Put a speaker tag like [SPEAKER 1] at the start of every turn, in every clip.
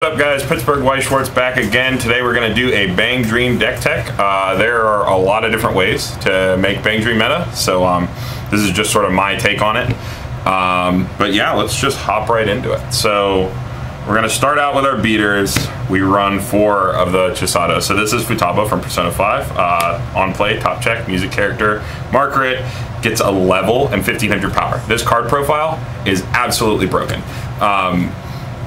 [SPEAKER 1] What's up, guys? Pittsburgh White Schwartz back again. Today we're going to do a BanG Dream deck tech. There are a lot of different ways to make BanG Dream meta, so this is just sort of my take on it. But yeah, let's just hop right into it. So we're going to start out with our beaters. We run 4 of the Chisato. So this is Futaba from Persona 5. On play, top check, music character, marker it, gets a level and 1500 power. This card profile is absolutely broken.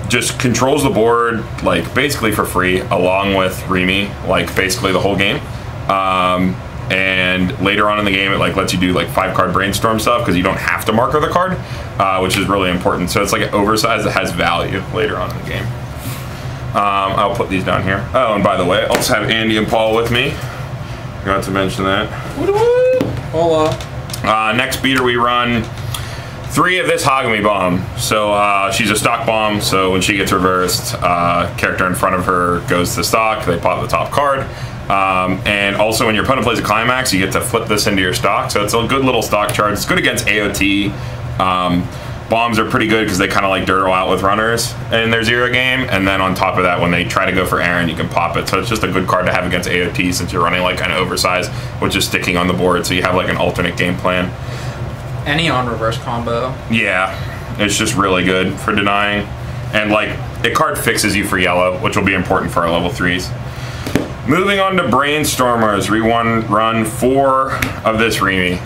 [SPEAKER 1] Just controls the board like basically for free, along with Remy, like basically the whole game. And later on in the game, it like lets you do like 5-card brainstorm stuff because you don't have to marker the card, which is really important. So it's like an oversized that has value later on in the game. I'll put these down here. Oh, and by the way, I also have Andy and Paul with me. Forgot to mention that.
[SPEAKER 2] Hola.
[SPEAKER 1] Next beater we run 3 of this Hagami bomb. So she's a stock bomb, so when she gets reversed, character in front of her goes to stock, they pop the top card. And also when your opponent plays a climax, you get to flip this into your stock, so it's a good little stock charge. It's good against AOT. Bombs are pretty good because they kind of like dirtle out with runners in their 0 game, and then on top of that, when they try to go for Aaron, you can pop it. So it's just a good card to have against AOT since you're running like an oversized, which is sticking on the board, so you have like an alternate game plan.
[SPEAKER 2] Any on reverse combo.
[SPEAKER 1] Yeah, it's just really good for denying. And like, the card fixes you for yellow, which will be important for our level 3s. Moving on to Brainstormers, we run 4 of this Remy.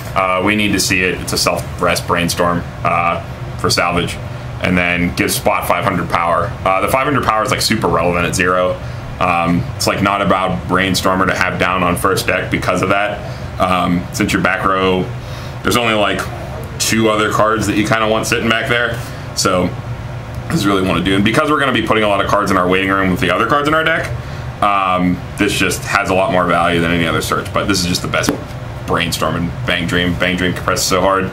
[SPEAKER 1] We need to see it. It's a self-rest Brainstorm for salvage. And then gives spot 500 power. The 500 power is like super relevant at 0. It's like not about Brainstormer to have down on first deck because of that. Since your back row, there's only like 2 other cards that you kind of want sitting back there, so this is really want to do. And because we're going to be putting a lot of cards in our waiting room with the other cards in our deck, this just has a lot more value than any other search. But this is just the best brainstorm in BanG Dream. BanG Dream compresses so hard.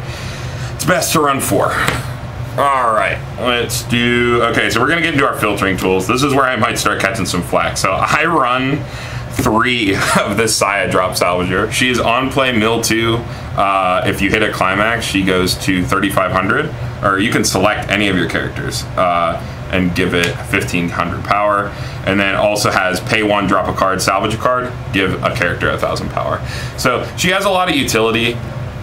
[SPEAKER 1] It's best to run 4. All right, let's do. Okay, so we're going to get into our filtering tools. This is where I might start catching some flack. So I run 3 of this Saya drop salvager. She is on play mill 2. If you hit a climax, she goes to 3500, or you can select any of your characters and give it 1500 power. And then also has pay 1, drop a card, salvage a card, give a character 1000 power. So she has a lot of utility.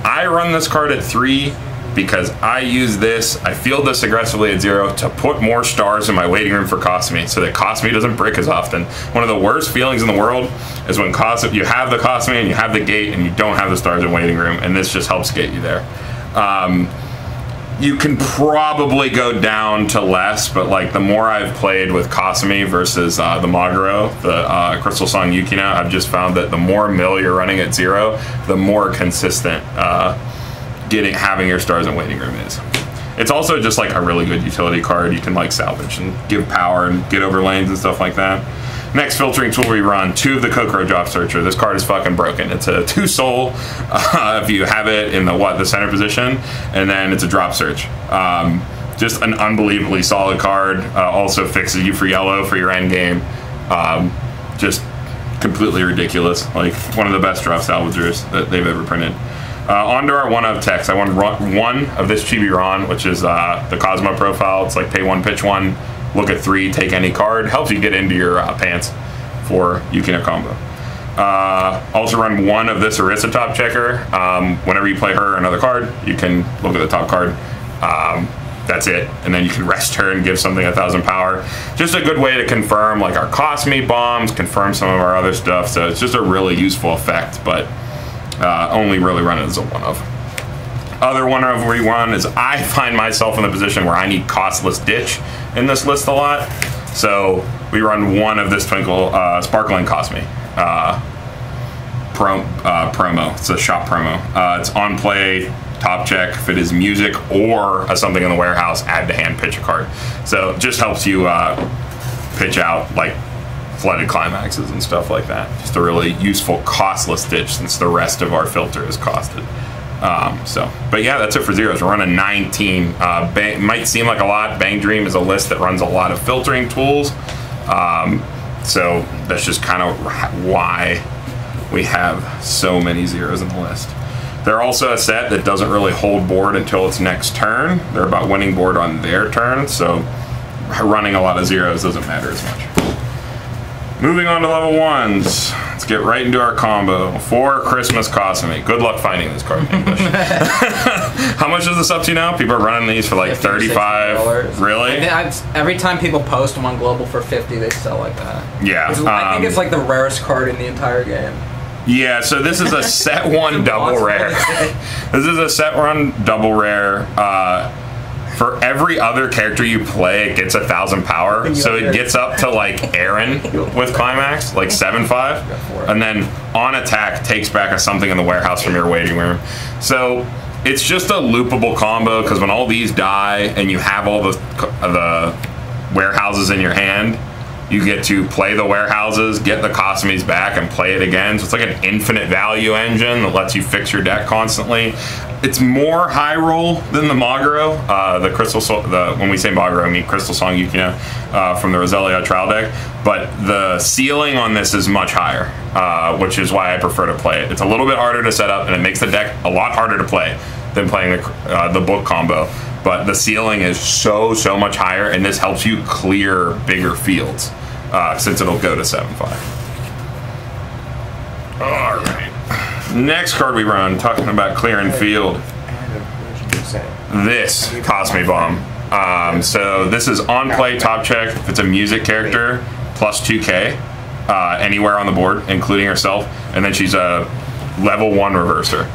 [SPEAKER 1] I run this card at 3 because I use this, I field this aggressively at 0 to put more stars in my waiting room for Kasumi so that Kasumi doesn't brick as often. One of the worst feelings in the world is when you have the Kasumi and you have the gate and you don't have the stars in waiting room, and this just helps get you there. You can probably go down to less, but like the more I've played with Kasumi versus the Maguro, the Crystal Song Yukina, I've just found that the more mill you're running at 0, the more consistent having your stars in waiting room is. It's also just like a really good utility card. You can like salvage and give power and get over lanes and stuff like that. Next filtering tool we run 2 of the Kokoro Drop Searcher. This card is fucking broken. It's a 2 soul if you have it in the center position, and then it's a drop search. Just an unbelievably solid card. Also fixes you for yellow for your end game. Just completely ridiculous. Like one of the best drop salvagers that they've ever printed. Onto our 1 of text. I want 1 of this Chibi-Ron, which is the Cosmo profile. It's like pay 1, pitch 1, look at 3, take any card. Helps you get into your pants for Yukina combo. Also run 1 of this Arisa top checker. Whenever you play her or another card, you can look at the top card. That's it. And then you can rest her and give something 1000 power. Just a good way to confirm like our Kasumi bombs, confirm some of our other stuff. So it's just a really useful effect, but only really run it as a 1 of. Other 1 of we run is I find myself in the position where I need costless ditch in this list a lot. So we run 1 of this Twinkle Sparkling Kasumi promo. It's a shop promo. It's on play, top check. If it is music or something in the warehouse, add to hand, pitch a card. So it just helps you pitch out like flooded climaxes and stuff like that. Just a really useful costless ditch since the rest of our filter is costed. But yeah, that's it for zeros. We're running 19. Might seem like a lot. BanG Dream is a list that runs a lot of filtering tools. So that's just kind of why we have so many zeros in the list. They're also a set that doesn't really hold board until its next turn. They're about winning board on their turn, so running a lot of zeros doesn't matter as much. Moving on to level 1s. Let's get right into our combo. 4 Christmas Kasumi. Good luck finding this card in English. How much is this up to now? People are running these for like 35. Really?
[SPEAKER 2] Every time people post them on Global for 50, they sell like that.
[SPEAKER 1] Yeah.
[SPEAKER 2] I think it's like the rarest card in the entire game.
[SPEAKER 1] Yeah, so this is a set 1 double rare. This is a set 1 double rare. For every other character you play, it gets 1,000 power. So it gets up to like Aaron with Climax, like 7/5. And then on attack, takes back a something in the warehouse from your waiting room. So it's just a loopable combo, because when all these die and you have all the warehouses in your hand, you get to play the warehouses, get the Kasumis back, and play it again. So it's like an infinite value engine that lets you fix your deck constantly. It's more high roll than the Maguro. The Crystal when we say Maguro, I mean Crystal Song Yukina from the Roselia trial deck. But the ceiling on this is much higher, which is why I prefer to play it. It's a little bit harder to set up, and it makes the deck a lot harder to play than playing the book combo. But the ceiling is so much higher, and this helps you clear bigger fields, since it'll go to 7/5. All right. Next card we run, talking about clearing field. This Kasumi Bomb. So this is on play, top check. If it's a music character, plus 2k anywhere on the board, including herself. And then she's a level 1 reverser.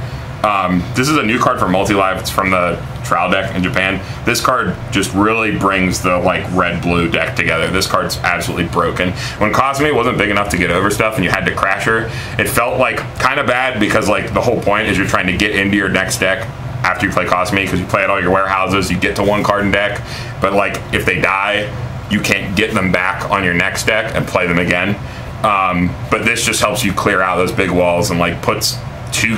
[SPEAKER 1] This is a new card for multi-live. It's from the trial deck in Japan. This card just really brings the like red-blue deck together. This card's absolutely broken. When Kasumi wasn't big enough to get over stuff and you had to crash her, it felt like kind of bad, because like the whole point is you're trying to get into your next deck after you play Kasumi, because you play at all your warehouses, you get to 1 card in deck, but like if they die, you can't get them back on your next deck and play them again. But this just helps you clear out those big walls and like puts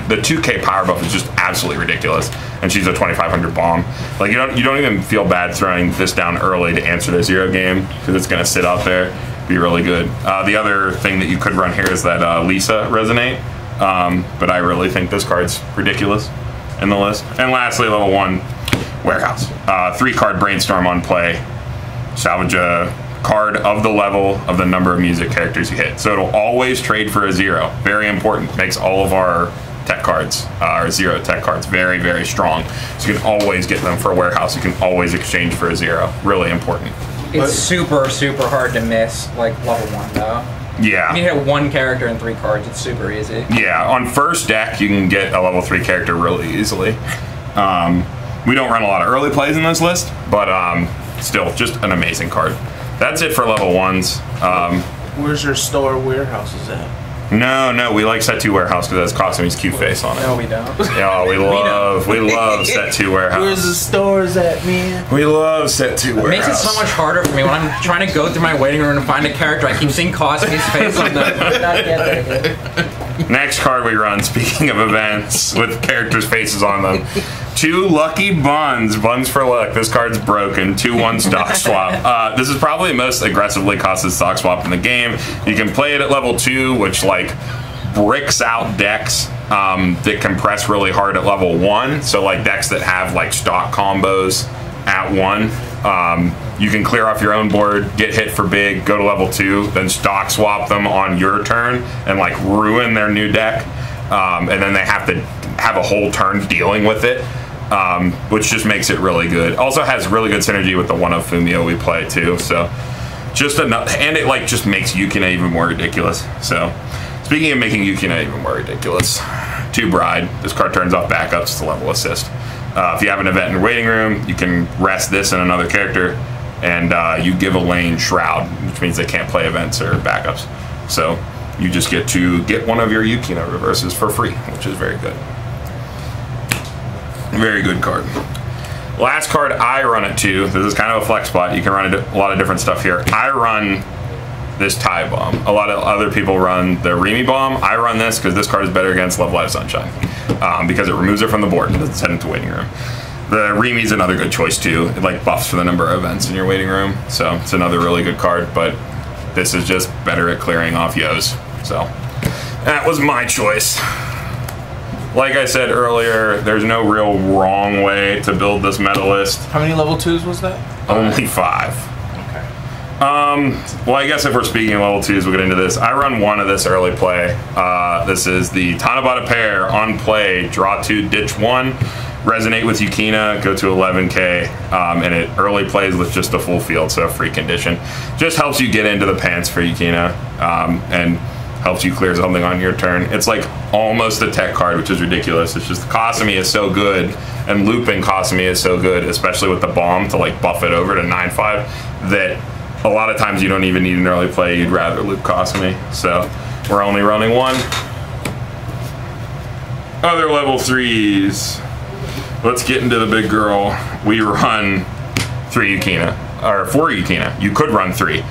[SPEAKER 1] the 2k power buff is just absolutely ridiculous, and she's a 2500 bomb. Like you don't even feel bad throwing this down early to answer the 0 game, because it's going to sit out there, be really good. The other thing that you could run here is that Lisa Resonate, but I really think this card's ridiculous in the list. And lastly, level 1 Warehouse. 3-card Brainstorm on play. Salvage a card of the level of the number of music characters you hit. So it'll always trade for a 0. Very important. Makes all of our tech cards, our 0 tech cards, very strong. So you can always get them for a warehouse. You can always exchange for a 0. Really important.
[SPEAKER 2] It's super hard to miss, like level 1 though.
[SPEAKER 1] Yeah.
[SPEAKER 2] You hit 1 character and 3 cards, it's super easy.
[SPEAKER 1] Yeah, on first deck you can get a level 3 character really easily. We don't run a lot of early plays in this list, but still, just an amazing card. That's it for level 1s.
[SPEAKER 3] Where's your store warehouses at?
[SPEAKER 1] No, we like set 2 warehouse because it has Kasumi's cute face on it.
[SPEAKER 2] No, we don't.
[SPEAKER 1] Yeah, we love set 2 warehouse.
[SPEAKER 3] Where's the stores at, man?
[SPEAKER 1] We love set 2 warehouse.
[SPEAKER 2] It makes it so much harder for me when I'm trying to go through my waiting room to find a character. I keep seeing Kasumi's face on the.
[SPEAKER 1] Next card we run, speaking of events with characters' faces on them. 2 lucky buns for luck. This card's broken. 2/1 stock swap. This is probably the most aggressively costed stock swap in the game. You can play it at level 2, which like bricks out decks that compress really hard at level 1. So like decks that have like stock combos at 1. You can clear off your own board, get hit for big, go to level 2, then stock swap them on your turn and like ruin their new deck. And then they have to have a whole turn dealing with it. Which just makes it really good. Also has really good synergy with the one of Fumio we play too. So just enough, and it like just makes Yukina even more ridiculous. So speaking of making Yukina even more ridiculous, 2 Bride. This card turns off backups to level assist. If you have an event in your waiting room, you can rest this in another character, and you give a lane Shroud, which means they can't play events or backups. So you just get to get one of your Yukina reverses for free, which is very good. Very good card. Last card I run it to. This is kind of a flex spot. You can run a lot of different stuff here. I run this tie bomb. A lot of other people run the Remy bomb. I run this because this card is better against Love Live Sunshine, because it removes it from the board and doesn't send it to waiting room. The Remy's another good choice too. It like buffs for the number of events in your waiting room, so it's another really good card. But this is just better at clearing off Yos. So that was my choice. Like I said earlier, there's no real wrong way to build this meta list.
[SPEAKER 3] How many level 2s was that?
[SPEAKER 1] Only 5. Well, I guess if we're speaking of level 2s, we'll get into this. I run one of this early play. This is the Tanabata pair on play, draw 2, ditch 1, resonate with Yukina, go to 11k, and it early plays with just a full field, so a free condition. Just helps you get into the pants for Yukina, and helps you clear something on your turn. It's like almost a tech card, which is ridiculous. It's just Kasumi is so good, and looping Kasumi is so good, especially with the bomb to like buff it over to 9/5, that a lot of times you don't even need an early play. You'd rather loop Kasumi. So we're only running one. Other level 3s. Let's get into the big girl. We run 3 Yukina, or 4 Yukina. You could run 3,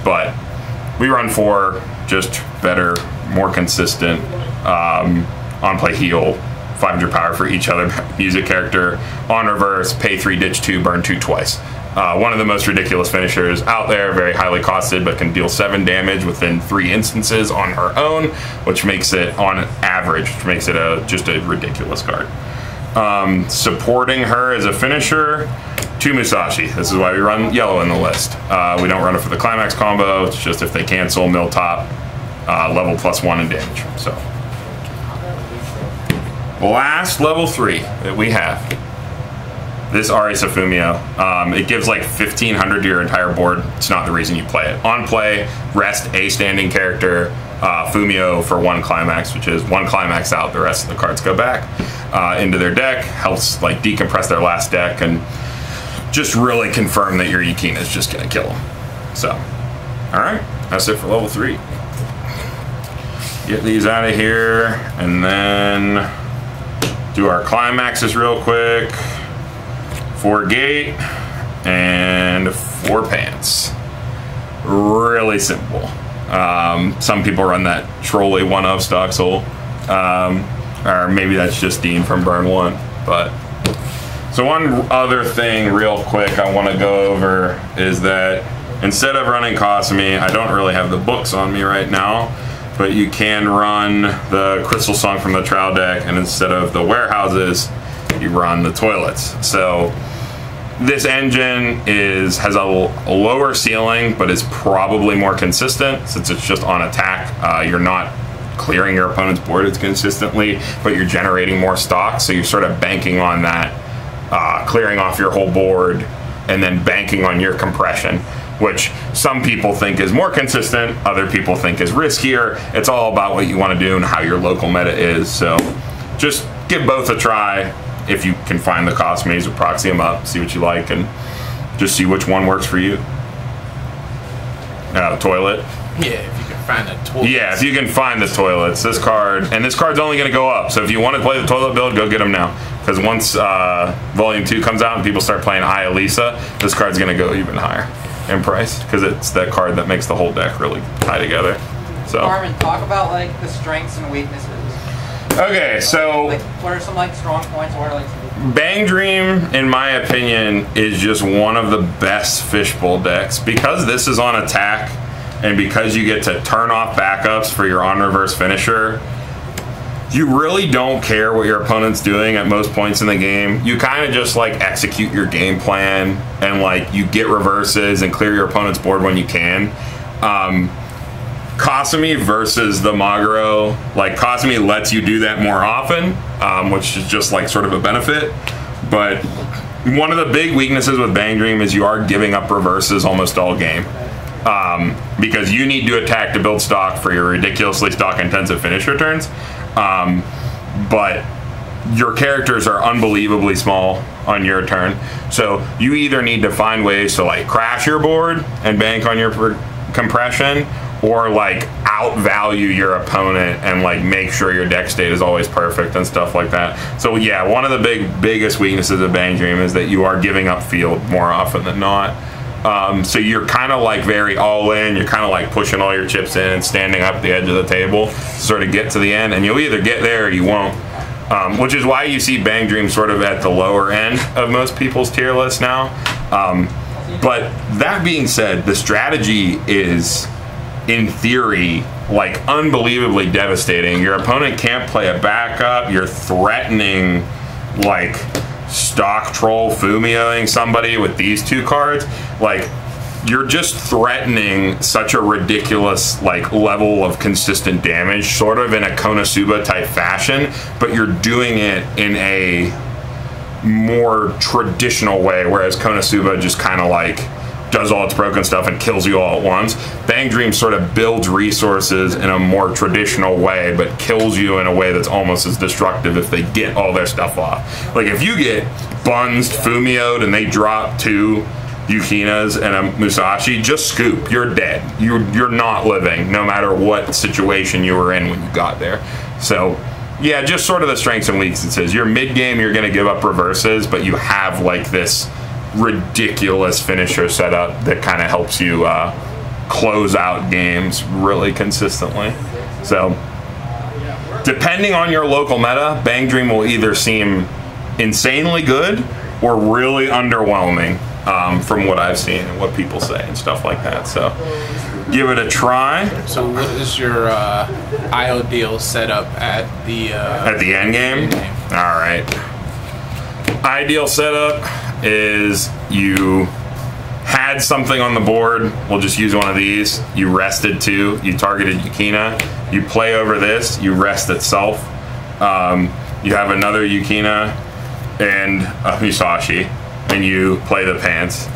[SPEAKER 1] but we run 4. Just better, more consistent, on play heal, 500 power for each other music character, on reverse, pay 3, ditch 2, burn 2 twice. One of the most ridiculous finishers out there, very highly costed, but can deal 7 damage within 3 instances on her own, which makes it, on average, which makes it just a ridiculous card. Supporting her as a finisher, 2 Musashi. This is why we run yellow in the list. We don't run it for the climax combo. It's just if they cancel, mill top, level +1 in damage. So, last level 3 that we have. This Ari Safumio. It gives like 1,500 to your entire board. It's not the reason you play it. On play, rest a standing character, Fumio for 1 climax, which is 1 climax out. The rest of the cards go back into their deck. Helps like decompress their last deck and just really confirm that your Yukina is just gonna kill them. So, all right, that's it for level 3. Get these out of here, and then do our climaxes real quick. 4 gate and 4 pants. Really simple. Some people run that trolley 1 of stock soul, or maybe that's just Dean from Burn 1. But so one other thing real quick I want to go over is that instead of running Kasumi, I don't really have the books on me right now, but you can run the Crystal Song from the Trial deck, and instead of the warehouses, you run the toilets. So this engine has a lower ceiling, but is probably more consistent since it's just on attack. You're not clearing your opponent's board as consistently, but you're generating more stock, so you're sort of banking on that, clearing off your whole board, and then banking on your compression, which some people think is more consistent, other people think is riskier. It's all about what you want to do and how your local meta is. So just give both a try. If you can find the Kasumis or proxy them up, see what you like, and just see which one works for you. Toilet.
[SPEAKER 3] Yeah, if you can find the toilet.
[SPEAKER 1] Yeah, if you can find the toilets. This card, and this card's only going to go up. So if you want to play the toilet build, go get them now. Because once Volume 2 comes out and people start playing Ayalisa, this card's going to go even higher in price. Because it's that card that makes the whole deck really tie together. So.
[SPEAKER 2] Carmen, talk about like the strengths and weaknesses.
[SPEAKER 1] Okay, so
[SPEAKER 2] like, what are some like strong points? What are like
[SPEAKER 1] BanG Dream, in my opinion, is just one of the best fishbowl decks because this is on attack, and because you get to turn off backups for your on reverse finisher. You really don't care what your opponent's doing at most points in the game. You kind of just like execute your game plan, and like you get reverses and clear your opponent's board when you can. Kasumi versus the Maguro, like Kasumi lets you do that more often, which is just like sort of a benefit. But one of the big weaknesses with BanG Dream is you are giving up reverses almost all game, because you need to attack to build stock for your ridiculously stock intensive finisher turns. But your characters are unbelievably small on your turn, so you either need to find ways to like crash your board and bank on your compression, or like outvalue your opponent and like make sure your deck state is always perfect and stuff like that. So yeah, one of the biggest weaknesses of BanG Dream is that you are giving up field more often than not. So you're kind of like very all in, you're kind of like pushing all your chips in and standing up at the edge of the table to sort of get to the end, and you'll either get there or you won't. Which is why you see BanG Dream sort of at the lower end of most people's tier list now. But that being said, the strategy is, in theory, like unbelievably devastating. Your opponent can't play a backup. You're threatening like stock troll Fumioing somebody with these 2 cards. Like you're just threatening such a ridiculous like level of consistent damage, sort of in a Konosuba type fashion, but you're doing it in a more traditional way, whereas Konosuba just kind of like does all its broken stuff and kills you all at once. BanG Dream sort of builds resources in a more traditional way, but kills you in a way that's almost as destructive if they get all their stuff off. Like if you get bunsed, Fumio'd, and they drop 2 Yukinas and a Musashi, just scoop. You're dead. You're not living, no matter what situation you were in when you got there. So yeah, just sort of the strengths and weaknesses. Your mid game, you're going to give up reverses, but you have like this ridiculous finisher setup that kind of helps you close out games really consistently. So depending on your local meta, BanG Dream will either seem insanely good or really underwhelming from what I've seen and what people say and stuff like that. So give it a try.
[SPEAKER 3] So what is your IO deal set up at the
[SPEAKER 1] end game? All right. Ideal setup is you had something on the board. We'll just use one of these. You rested 2. You targeted Yukina. You play over this. You rest itself. You have another Yukina and a Musashi, and you play the pants.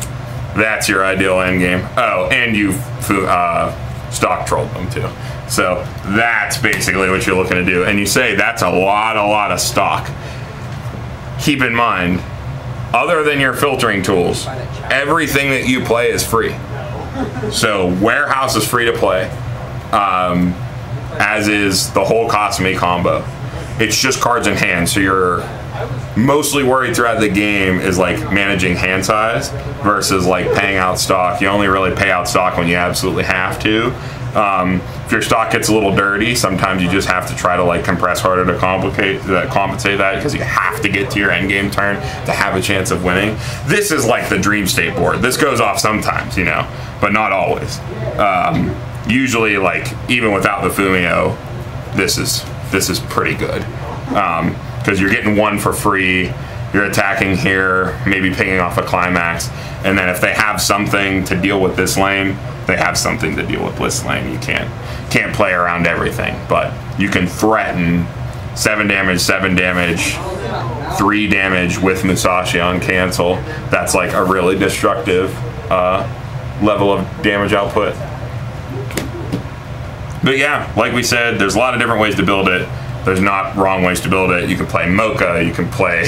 [SPEAKER 1] That's your ideal end game. Oh, and you stock trolled them too. So that's basically what you're looking to do. And you say that's a lot of stock. Keep in mind, other than your filtering tools, everything that you play is free. So Warehouse is free to play, as is the whole Kasumi combo. It's just cards in hand, so you're mostly worried throughout the game is like managing hand size versus like paying out stock. You only really pay out stock when you absolutely have to. If your stock gets a little dirty, sometimes you just have to try to like compress harder to compensate that because you have to get to your end game turn to have a chance of winning. This is like the dream state board. This goes off sometimes, you know, but not always. Usually, like even without the Fumio, this is pretty good because you're getting 1 for free. You're attacking here, maybe picking off a climax, and then if they have something to deal with this lane, they have something to deal with this lane. You can't play around everything, but you can threaten 7 damage, 3 damage with Musashi on cancel. That's like a really destructive level of damage output. But yeah, like we said, there's a lot of different ways to build it. There's not wrong ways to build it. You can play Mocha, you can play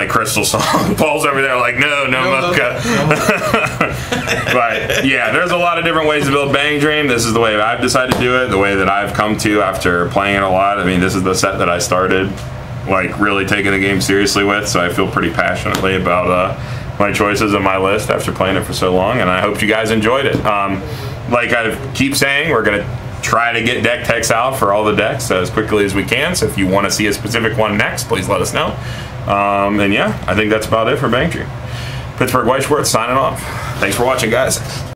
[SPEAKER 1] Crystal Song. Paul's over there like, no Mocha. But yeah, there's a lot of different ways to build BanG Dream. This is the way I've decided to do it, the way that I've come to after playing it a lot. I mean, this is the set that I started like really taking the game seriously with, so I feel pretty passionately about my choices and my list after playing it for so long, and I hope you guys enjoyed it. Like I keep saying, we're gonna try to get deck techs out for all the decks as quickly as we can, so if you want to see a specific one next, please let us know. And yeah, I think that's about it for BanG Dream. Pittsburgh White Sports signing off. Thanks for watching, guys.